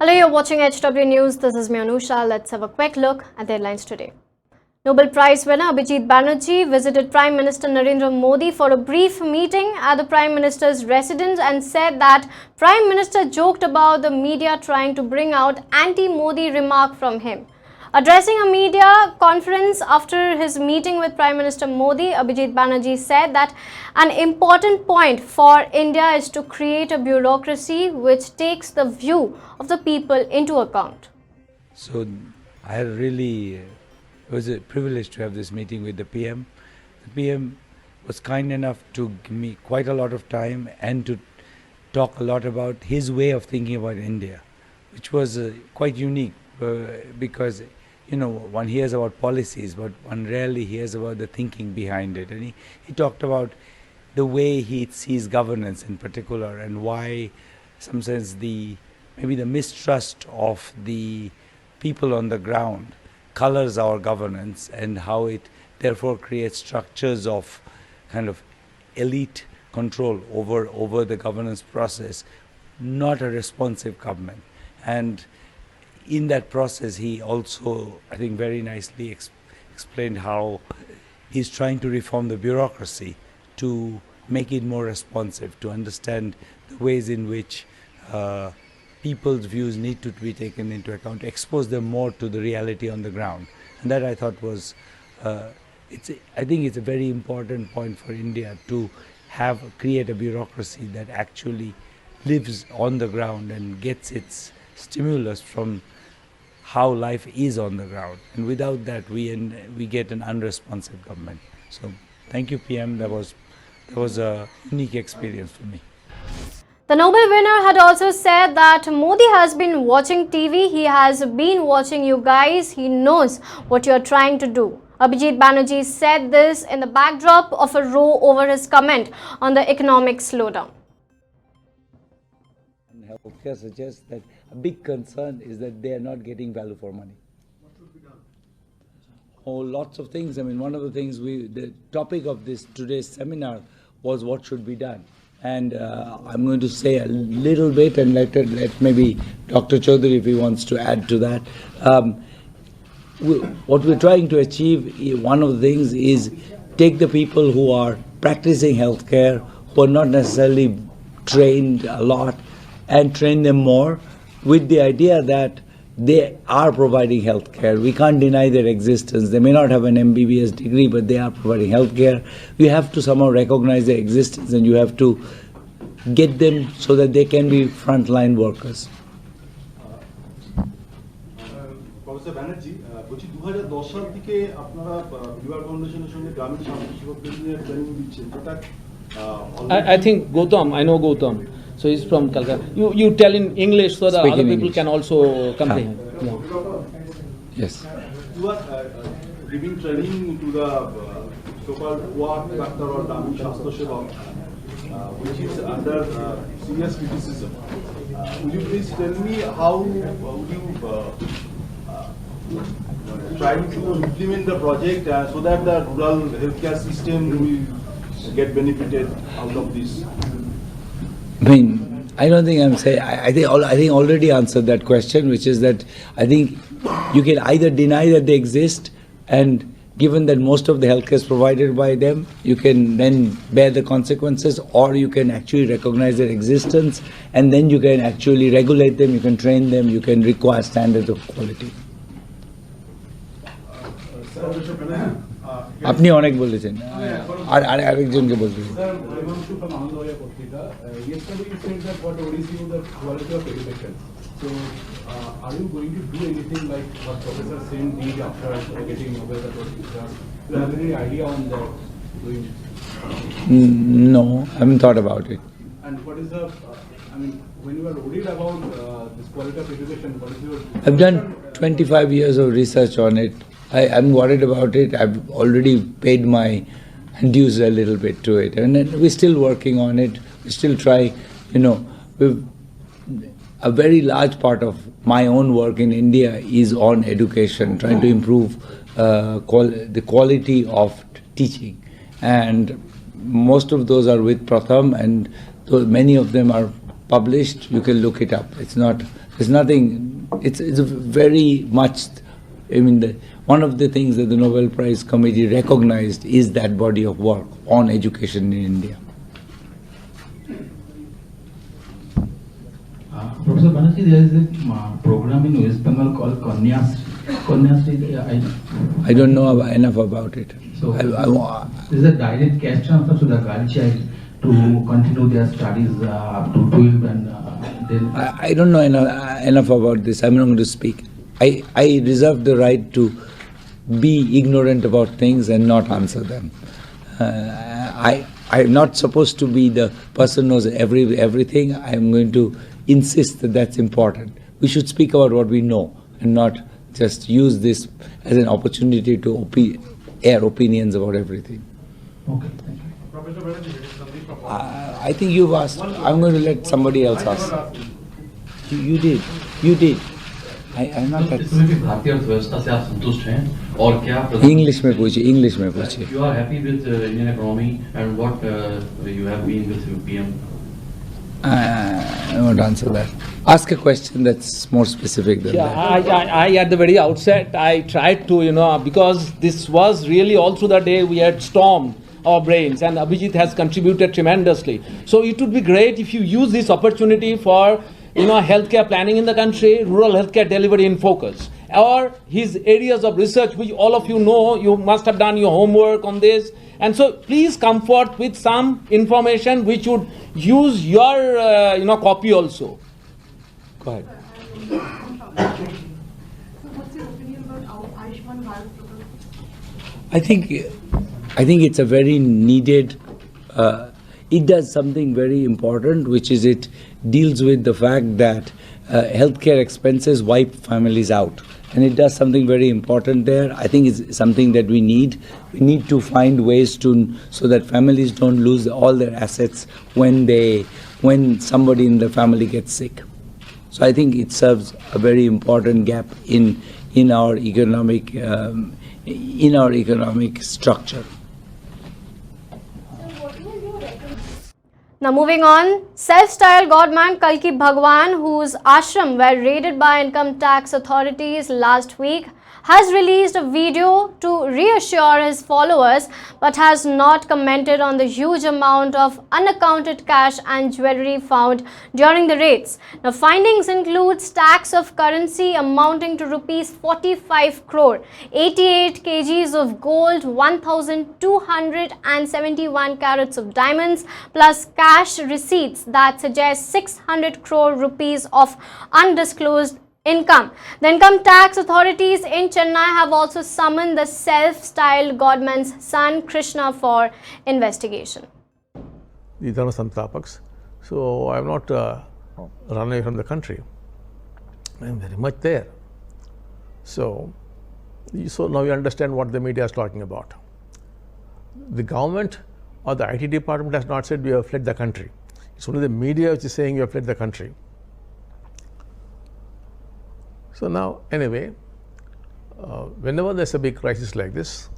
Hello, you're watching HW News. This is me, Anusha. Let's have a quick look at the headlines today. Nobel Prize winner Abhijit Banerjee visited Prime Minister Narendra Modi for a brief meeting at the Prime Minister's residence and said that Prime Minister joked about the media trying to bring out anti-Modi remark from him. Addressing a media conference after his meeting with Prime Minister Modi, Abhijit Banerjee said that an important point for India is to create a bureaucracy which takes the view of the people into account. So it was a privilege to have this meeting with the PM. The PM was kind enough to give me quite a lot of time and to talk a lot about his way of thinking about India, which was quite unique because one hears about policies, but one rarely hears about the thinking behind it. And he talked about the way he sees governance in particular and why, some sense, maybe the mistrust of the people on the ground colors our governance and how it therefore creates structures of kind of elite control over the governance process, not a responsive government. And in that process, he also, I think, very nicely explained how he's trying to reform the bureaucracy to make it more responsive, to understand the ways in which people's views need to be taken into account, expose them more to the reality on the ground. And that I thought was, I think it's a very important point for India to create a bureaucracy that actually lives on the ground and gets its stimulus from how life is on the ground. And without that, we get an unresponsive government. So thank you, PM. That was a unique experience for me. The Nobel winner had also said that Modi has been watching TV, he has been watching you guys, he knows what you are trying to do. Abhijit Banerjee said this in the backdrop of a row over his comment on the economic slowdown. Healthcare suggests that a big concern is that they are not getting value for money. What should be done? Oh, lots of things. I mean, one of the things the topic of today's seminar was what should be done. And I'm going to say a little bit and let maybe Dr. Chaudhary, if he wants to add to that. What we're trying to achieve, one of the things is take the people who are practicing healthcare, who are not necessarily trained a lot, and train them more with the idea that they are providing healthcare. We can't deny their existence. They may not have an MBBS degree, but they are providing healthcare. You have to somehow recognize their existence and you have to get them so that they can be frontline workers. Professor Banerjee, বলছি 2010 সাল থেকে আপনারা বিভাগ ফাউন্ডেশনের সঙ্গে গ্রামীণ স্বাস্থ্য সেবকদের নিয়ে ট্রেনিং দিচ্ছেন যেটা I think Gautam, I know Gautam. So he's from Kalki. You tell in English so that other people can also comprehend. Yeah. Yes. You are giving training to the so-called poor doctor or Gramin Shastra Sevak, which is under serious criticism. Would you please tell me how would you try to implement the project so that the rural healthcare system will get benefited out of this? I mean, I don't think I'm saying. I think already answered that question, which is that I think you can either deny that they exist, and given that most of the healthcare is provided by them, you can then bear the consequences, or you can actually recognize their existence, and then you can actually regulate them, you can train them, you can require standards of quality. আপনি অনেক বলেছেন আর আরেকজনকে বলতে Sir, Bhagavan from Anandaya Patrika. Yesterday you said that what worries you the quality of education. So, are you going to do anything like what Professor Sen did after getting Nobel Prize? Do you have any idea on that? No, I haven't thought about it. And what is the, when you are worried about this quality of education, what is your... I've done 25 years of research on it. I'm worried about it. I've already paid my dues a little bit to it. And then we're still working on it. We still try, a very large part of my own work in India is on education, trying to improve the quality of teaching. And most of those are with Pratham, and many of them are published. You can look it up. It's not. There's nothing. It's very much. I mean, one of the things that the Nobel Prize Committee recognized is that body of work on education in India. Professor Banerjee, there is a program in West Bengal called Kanyasri. I don't know enough about it. So there is a direct cash transfer to the girl child to continue their studies up to 12 and then... I don't know enough about this. I'm not going to speak. I reserve the right to be ignorant about things and not answer them. I'm not supposed to be the person who knows everything. I'm going to insist that that's important. We should speak about what we know and not just use this as an opportunity to air opinions about everything. Okay, thank you. Professor Banerjee, I think you've asked. I'm going to let somebody else ask. You did. I'm not that. इसमें भी भारतीय अर्थव्यवस्था से आप संतुष्ट हैं और क्या English में पूछिए. You are happy with Indian economy and what you have been with your PM? I won't answer that. Ask a question that's more specific than that. I at the very outset, I tried to, because this was really all through the day we had stormed our brains and Abhijit has contributed tremendously. So it would be great if you use this opportunity for, healthcare planning in the country, rural healthcare delivery in focus, or his areas of research, which all of you know, you must have done your homework on this. And so please come forth with some information which would use your, copy also. Go ahead. So what's your opinion about Ayushman Bharat program? I think it's a very needed. It does something very important, which is it deals with the fact that healthcare expenses wipe families out. And it does something very important there. I think it's something that we need. We need to find ways so that families don't lose all their assets when somebody in the family gets sick. So I think it serves a very important gap in our economic structure. Now moving on, self-styled Godman Kalki Bhagavan, whose ashram were raided by income tax authorities last week, has released a video to reassure his followers but has not commented on the huge amount of unaccounted cash and jewellery found during the raids. Now findings include stacks of currency amounting to rupees 45 crore, 88 kgs of gold, 1,271 carats of diamonds, plus cash receipts that suggest 600 crore rupees of undisclosed income. The income tax authorities in Chennai have also summoned the self-styled Godman's son Krishna for investigation. The Dharma Samstapaks. So I have not run away from the country. I am very much there. So now you understand what the media is talking about. The government or the IT department has not said we have fled the country. It's only the media which is saying you have fled the country. So now, anyway, whenever there's a big crisis like this,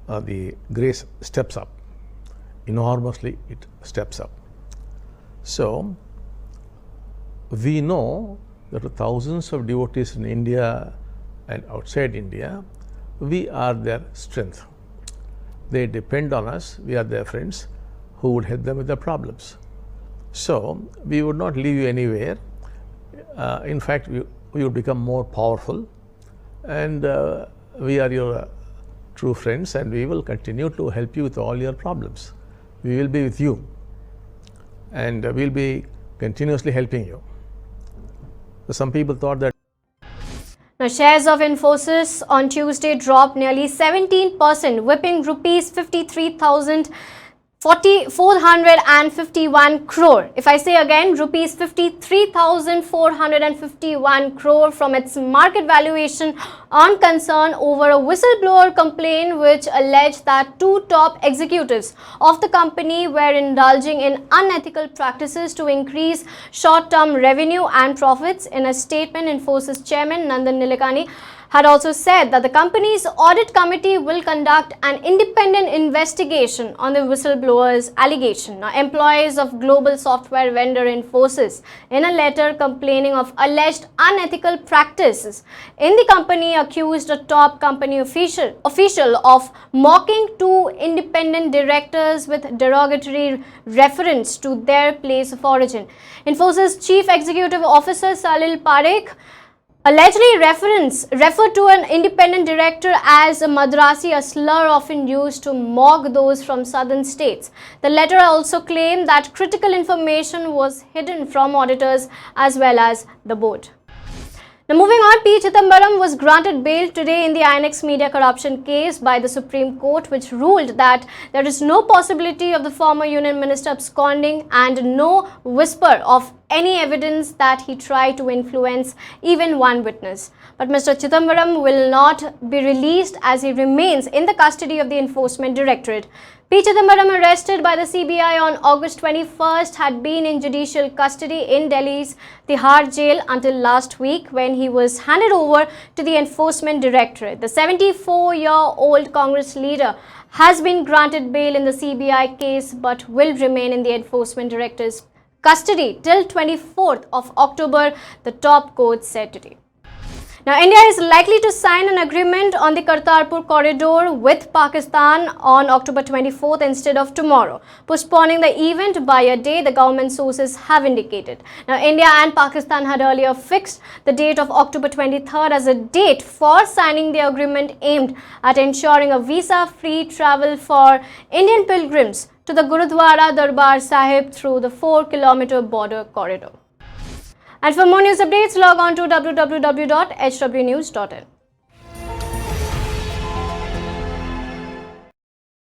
the grace steps up. Enormously, it steps up. So, we know that thousands of devotees in India and outside India, we are their strength. They depend on us, we are their friends who would help them with their problems. So, we would not leave you anywhere. In fact, we would become more powerful, and we are your true friends, and we will continue to help you with all your problems. We will be with you, and we will be continuously helping you. So some people thought that. Now, shares of Infosys on Tuesday dropped nearly 17%, whipping rupees 451 crore. If I say again, rupees 53,451 crore from its market valuation on concern over a whistleblower complaint which alleged that two top executives of the company were indulging in unethical practices to increase short-term revenue and profits. In a statement, Infosys chairman Nandan Nilekani had also said that the company's audit committee will conduct an independent investigation on the whistleblower's allegation. Now, employees of global software vendor Infosys, in a letter complaining of alleged unethical practices in the company, accused a top company official of mocking two independent directors with derogatory reference to their place of origin. Infosys Chief Executive Officer Salil Parekh allegedly referred to an independent director as a Madrasi, a slur often used to mock those from southern states. The letter also claimed that critical information was hidden from auditors as well as the board. Now, moving on, P Chidambaram was granted bail today in the INX Media corruption case by the Supreme Court, which ruled that there is no possibility of the former Union Minister absconding and no whisper of any evidence that he tried to influence even one witness. But Mr. Chidambaram will not be released as he remains in the custody of the Enforcement Directorate. P Chidambaram, arrested by the CBI on August 21st, had been in judicial custody in Delhi's Tihar jail until last week, when he was handed over to the Enforcement Directorate. The 74-year-old Congress leader has been granted bail in the CBI case but will remain in the Enforcement Directorate's custody till 24th of October, the top court said today. Now, India is likely to sign an agreement on the Kartarpur corridor with Pakistan on October 24th instead of tomorrow, postponing the event by a day, the government sources have indicated. Now, India and Pakistan had earlier fixed the date of October 23rd as a date for signing the agreement aimed at ensuring a visa-free travel for Indian pilgrims to the Gurudwara Darbar Sahib through the 4-kilometer border corridor. And for more news updates, log on to www.hwnews.in.